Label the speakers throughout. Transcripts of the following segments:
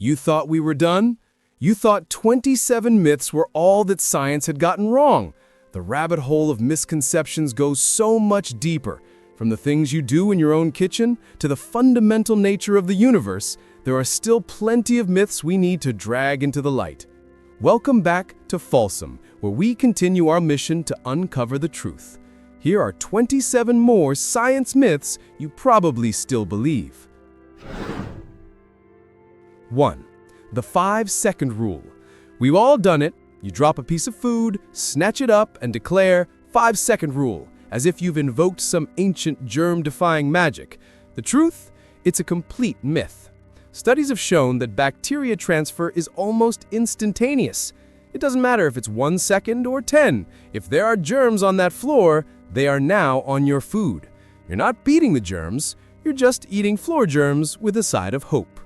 Speaker 1: You thought we were done? You thought 27 myths were all that science had gotten wrong. The rabbit hole of misconceptions goes so much deeper. From the things you do in your own kitchen to the fundamental nature of the universe, there are still plenty of myths we need to drag into the light. Welcome back to Falsum, where we continue our mission to uncover the truth. Here are 27 more science myths you probably still believe. 1. The 5-second rule. We've all done it. You drop a piece of food, snatch it up, and declare 5-second rule, as if you've invoked some ancient germ-defying magic. The truth? It's a complete myth. Studies have shown that bacteria transfer is almost instantaneous. It doesn't matter if it's 1 second or 10. If there are germs on that floor, they are now on your food. You're not beating the germs, you're just eating floor germs with a side of hope.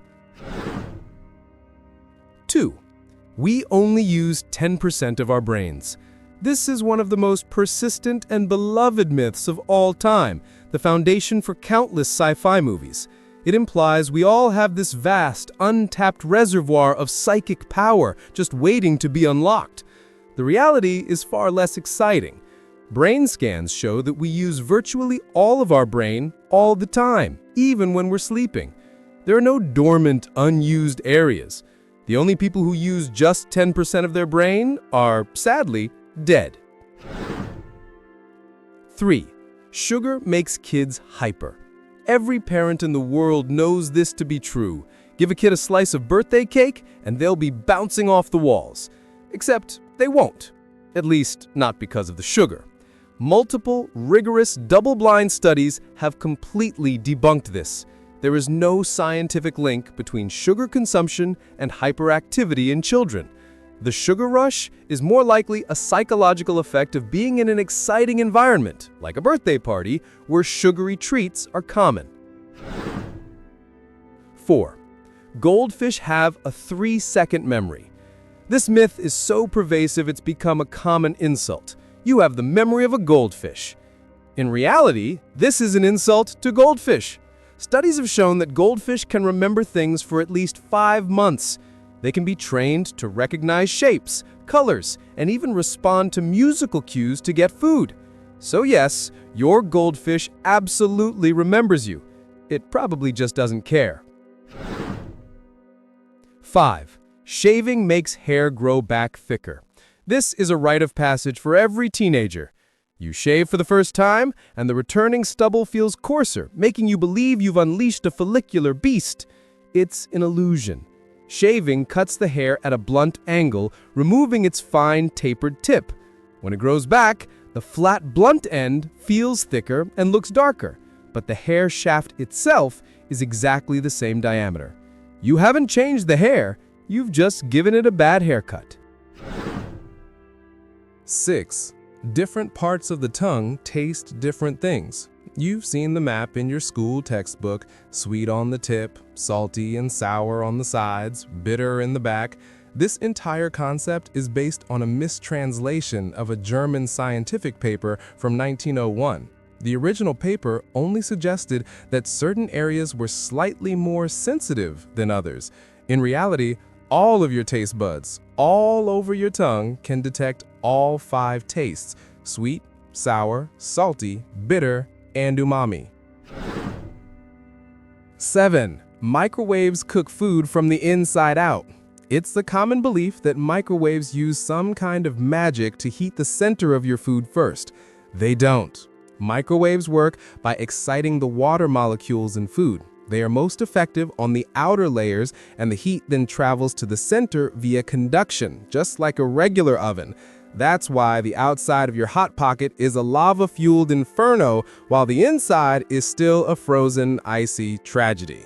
Speaker 1: 2. We only use 10% of our brains. This is one of the most persistent and beloved myths of all time, the foundation for countless sci-fi movies. It implies we all have this vast, untapped reservoir of psychic power just waiting to be unlocked. The reality is far less exciting. Brain scans show that we use virtually all of our brain all the time, even when we're sleeping. There are no dormant, unused areas. The only people who use just 10% of their brain are, sadly, dead. 3. Sugar makes kids hyper. Every parent in the world knows this to be true. Give a kid a slice of birthday cake and they'll be bouncing off the walls. Except they won't. At least, not because of the sugar. Multiple, rigorous, double-blind studies have completely debunked this. There is no scientific link between sugar consumption and hyperactivity in children. The sugar rush is more likely a psychological effect of being in an exciting environment, like a birthday party, where sugary treats are common. 4. Goldfish have a 3-second memory. This myth is so pervasive it's become a common insult. You have the memory of a goldfish. In reality, this is an insult to goldfish. Studies have shown that goldfish can remember things for at least 5 months. They can be trained to recognize shapes, colors, and even respond to musical cues to get food. So yes, your goldfish absolutely remembers you. It probably just doesn't care. 5. Shaving makes hair grow back thicker. This is a rite of passage for every teenager. You shave for the first time, and the returning stubble feels coarser, making you believe you've unleashed a follicular beast. It's an illusion. Shaving cuts the hair at a blunt angle, removing its fine, tapered tip. When it grows back, the flat, blunt end feels thicker and looks darker, but the hair shaft itself is exactly the same diameter. You haven't changed the hair, you've just given it a bad haircut. 6. Different parts of the tongue taste different things. You've seen the map in your school textbook: sweet on the tip, salty and sour on the sides, bitter in the back. This entire concept is based on a mistranslation of a German scientific paper from 1901. The original paper only suggested that certain areas were slightly more sensitive than others. In reality, all of your taste buds, all over your tongue, can detect all 5 tastes: sweet, sour, salty, bitter, and umami. 7. Microwaves cook food from the inside out. It's the common belief that microwaves use some kind of magic to heat the center of your food first. They don't. Microwaves work by exciting the water molecules in food. They are most effective on the outer layers, and the heat then travels to the center via conduction, just like a regular oven. That's why the outside of your Hot Pocket is a lava-fueled inferno, while the inside is still a frozen, icy tragedy.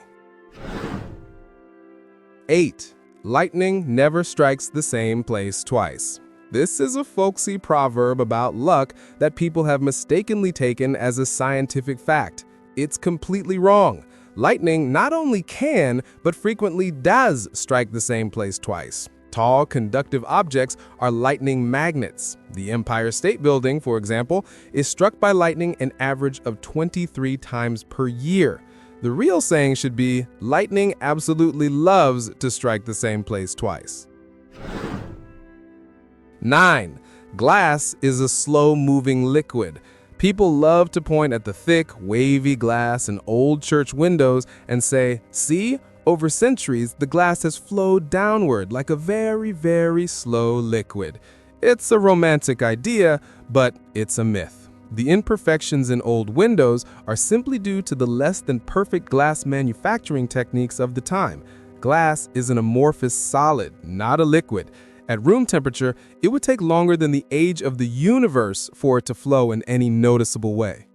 Speaker 1: 8. Lightning never strikes the same place twice. This is a folksy proverb about luck that people have mistakenly taken as a scientific fact. It's completely wrong. Lightning not only can, but frequently does strike the same place twice. Tall, conductive objects are lightning magnets. The Empire State Building, for example, is struck by lightning an average of 23 times per year. The real saying should be, lightning absolutely loves to strike the same place twice. 9. Glass is a slow-moving liquid. People love to point at the thick, wavy glass in old church windows and say, see, over centuries, the glass has flowed downward like a very, very slow liquid. It's a romantic idea, but it's a myth. The imperfections in old windows are simply due to the less than perfect glass manufacturing techniques of the time. Glass is an amorphous solid, not a liquid. At room temperature, it would take longer than the age of the universe for it to flow in any noticeable way.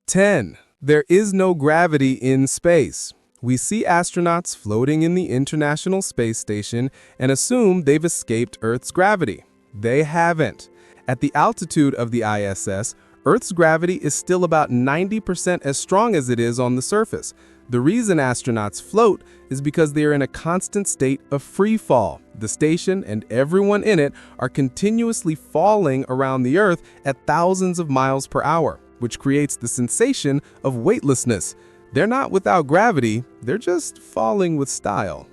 Speaker 1: 10. There is no gravity in space. We see astronauts floating in the International Space Station and assume they've escaped Earth's gravity. They haven't. At the altitude of the ISS, Earth's gravity is still about 90% as strong as it is on the surface. The reason astronauts float is because they are in a constant state of free fall. The station and everyone in it are continuously falling around the Earth at thousands of miles per hour, which creates the sensation of weightlessness. They're not without gravity, they're just falling with style.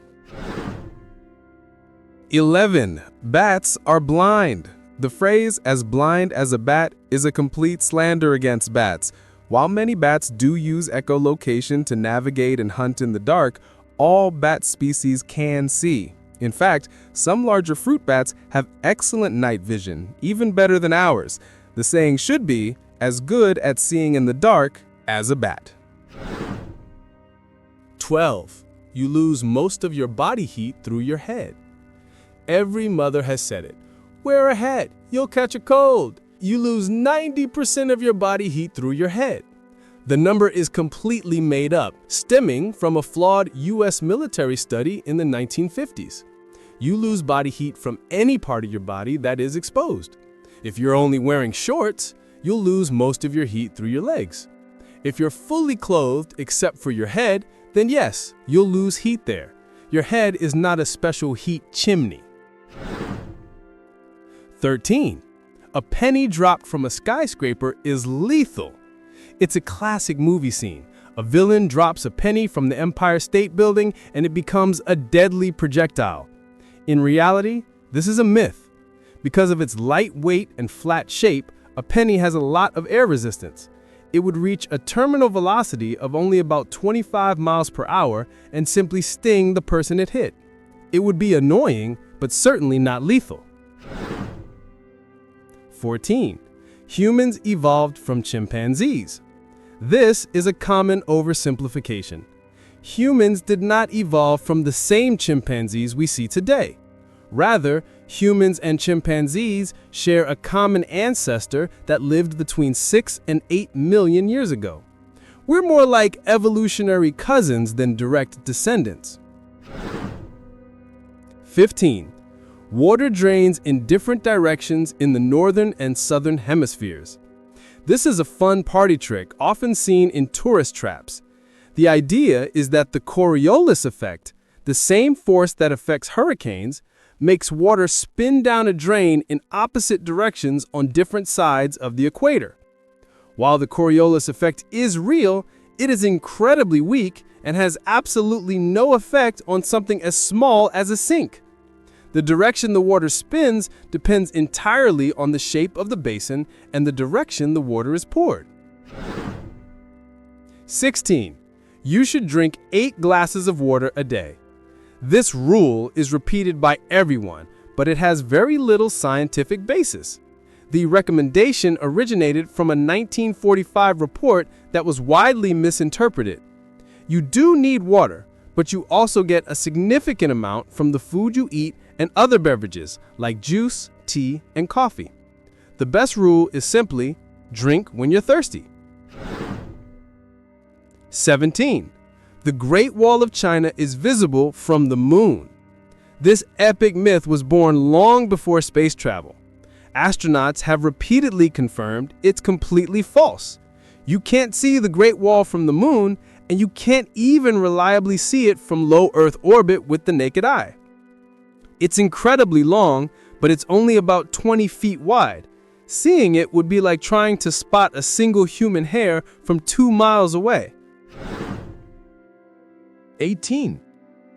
Speaker 1: 11. Bats are blind. The phrase, as blind as a bat, is a complete slander against bats. While many bats do use echolocation to navigate and hunt in the dark, all bat species can see. In fact, some larger fruit bats have excellent night vision, even better than ours. The saying should be, as good at seeing in the dark as a bat.
Speaker 2: 12. You lose most of your body heat through your head. Every mother has said it. Wear a hat, you'll catch a cold. You lose 90% of your body heat through your head. The number is completely made up, stemming from a flawed U.S. military study in the 1950s. You lose body heat from any part of your body that is exposed. If you're only wearing shorts, you'll lose most of your heat through your legs. If you're fully clothed except for your head, then yes, you'll lose heat there. Your head is not a special heat chimney. 13. A penny dropped from a skyscraper is lethal. It's a classic movie scene. A villain drops a penny from the Empire State Building and it becomes a deadly projectile. In reality, this is a myth. Because of its lightweight and flat shape, a penny has a lot of air resistance. It would reach a terminal velocity of only about 25 miles per hour and simply sting the person it hit. It would be annoying, but certainly not lethal. 14. Humans evolved from chimpanzees. This is a common oversimplification. Humans did not evolve from the same chimpanzees we see today. Rather, humans and chimpanzees share a common ancestor that lived between 6 and 8 million years ago. We're more like evolutionary cousins than direct descendants. 15. Water drains in different directions in the northern and southern hemispheres. This is a fun party trick often seen in tourist traps. The idea is that the Coriolis effect, the same force that affects hurricanes, makes water spin down a drain in opposite directions on different sides of the equator. While the Coriolis effect is real, it is incredibly weak and has absolutely no effect on something as small as a sink. The direction the water spins depends entirely on the shape of the basin and the direction the water is poured. 16. You should drink 8 glasses of water a day. This rule is repeated by everyone, but it has very little scientific basis. The recommendation originated from a 1945 report that was widely misinterpreted. You do need water, but you also get a significant amount from the food you eat and other beverages like juice, tea, and coffee. The best rule is simply drink when you're thirsty. 17. The Great Wall of China is visible from the moon. This epic myth was born long before space travel. Astronauts have repeatedly confirmed it's completely false. You can't see the Great Wall from the moon, and you can't even reliably see it from low Earth orbit with the naked eye. It's incredibly long, but it's only about 20 feet wide. Seeing it would be like trying to spot a single human hair from 2 miles away.
Speaker 1: 18.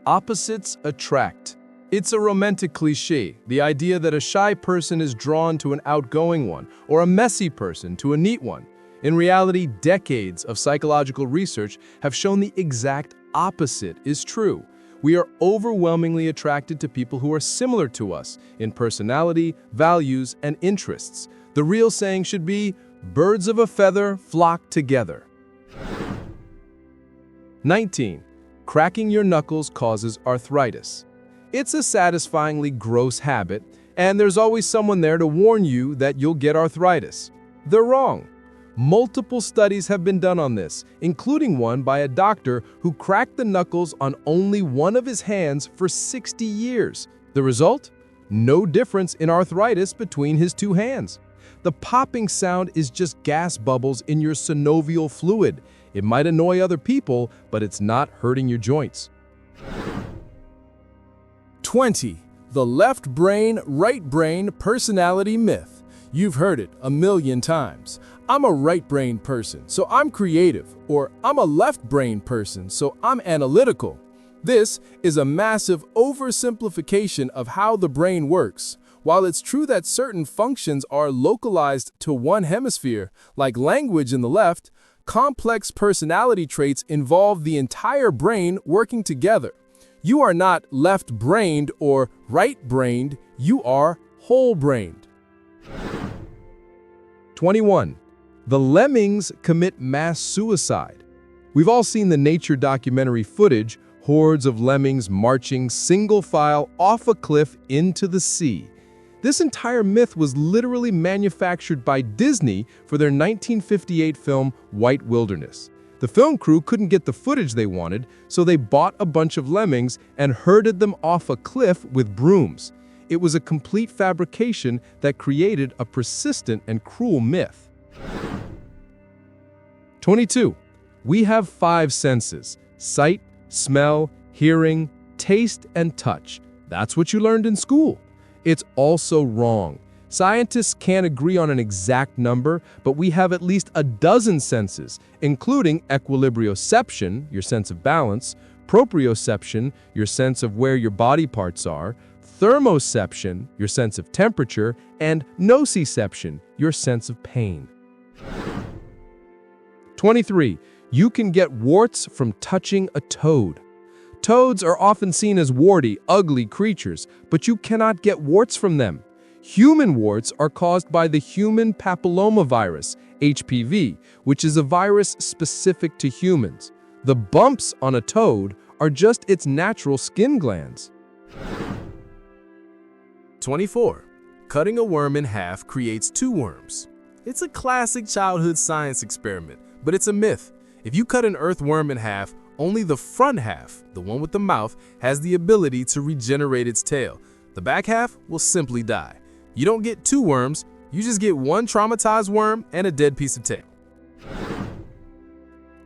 Speaker 1: Opposites attract. It's a romantic cliché, the idea that a shy person is drawn to an outgoing one, or a messy person to a neat one. In reality, decades of psychological research have shown the exact opposite is true. We are overwhelmingly attracted to people who are similar to us in personality, values, and interests. The real saying should be, birds of a feather flock together. 19. Cracking your knuckles causes arthritis. It's a satisfyingly gross habit, and there's always someone there to warn you that you'll get arthritis. They're wrong. Multiple studies have been done on this, including one by a doctor who cracked the knuckles on only one of his hands for 60 years. The result? No difference in arthritis between his 2 hands. The popping sound is just gas bubbles in your synovial fluid. It might annoy other people, but it's not hurting your joints.
Speaker 2: 20. The left brain, right brain personality myth. You've heard it a million times. I'm a right brain person, so I'm creative, or I'm a left brain person, so I'm analytical. This is a massive oversimplification of how the brain works. While it's true that certain functions are localized to one hemisphere, like language in the left, complex personality traits involve the entire brain working together. You are not left-brained or right-brained, you are whole-brained.
Speaker 1: 21. The lemmings commit mass suicide. We've all seen the nature documentary footage, hordes of lemmings marching single file off a cliff into the sea. This entire myth was literally manufactured by Disney for their 1958 film White Wilderness. The film crew couldn't get the footage they wanted, so they bought a bunch of lemmings and herded them off a cliff with brooms. It was a complete fabrication that created a persistent and cruel myth. 22. We have 5 senses: sight, smell, hearing, taste, and touch. That's what you learned in school. It's also wrong. Scientists can't agree on an exact number, but we have at least a dozen senses, including equilibrioception, your sense of balance, proprioception, your sense of where your body parts are, thermoception, your sense of temperature, and nociception, your sense of pain. 23. You can get warts from touching a toad. Toads are often seen as warty, ugly creatures, but you cannot get warts from them. Human warts are caused by the human papillomavirus, HPV, which is a virus specific to humans. The bumps on a toad are just its natural skin glands.
Speaker 2: 24. Cutting a worm in half creates 2 worms. It's a classic childhood science experiment, but it's a myth. If you cut an earthworm in half, only the front half, the one with the mouth, has the ability to regenerate its tail. The back half will simply die. You don't get 2 worms, you just get 1 traumatized worm and a dead piece of tail.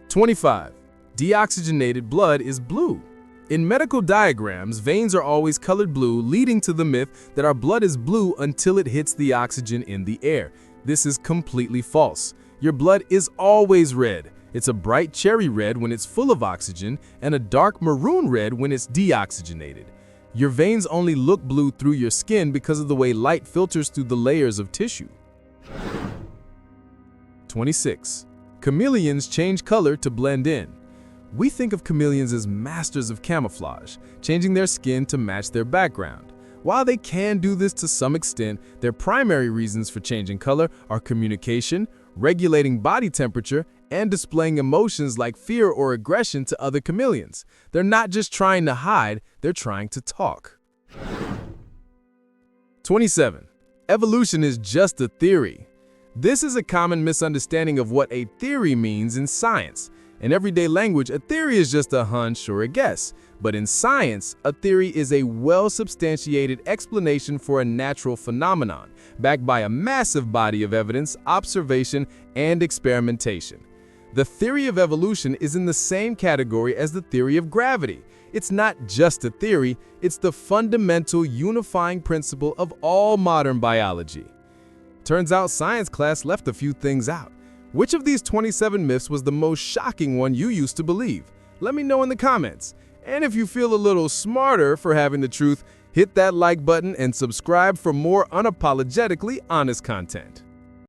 Speaker 2: 25. Deoxygenated blood is blue. In medical diagrams, veins are always colored blue, leading to the myth that our blood is blue until it hits the oxygen in the air. This is completely false. Your blood is always red. It's a bright cherry red when it's full of oxygen and a dark maroon red when it's deoxygenated. Your veins only look blue through your skin because of the way light filters through the layers of tissue. 26. Chameleons change color to blend in. We think of chameleons as masters of camouflage, changing their skin to match their background. While they can do this to some extent, their primary reasons for changing color are communication, regulating body temperature, and displaying emotions like fear or aggression to other chameleons. They're not just trying to hide, they're trying to talk. 27. Evolution is just a theory. This is a common misunderstanding of what a theory means in science. In everyday language, a theory is just a hunch or a guess. But in science, a theory is a well-substantiated explanation for a natural phenomenon, backed by a massive body of evidence, observation, and experimentation. The theory of evolution is in the same category as the theory of gravity. It's not just a theory, it's the fundamental unifying principle of all modern biology.
Speaker 1: Turns out science class left a few things out. Which of these 27 myths was the most shocking one you used to believe? Let me know in the comments. And if you feel a little smarter for having the truth, hit that like button and subscribe for more unapologetically honest content.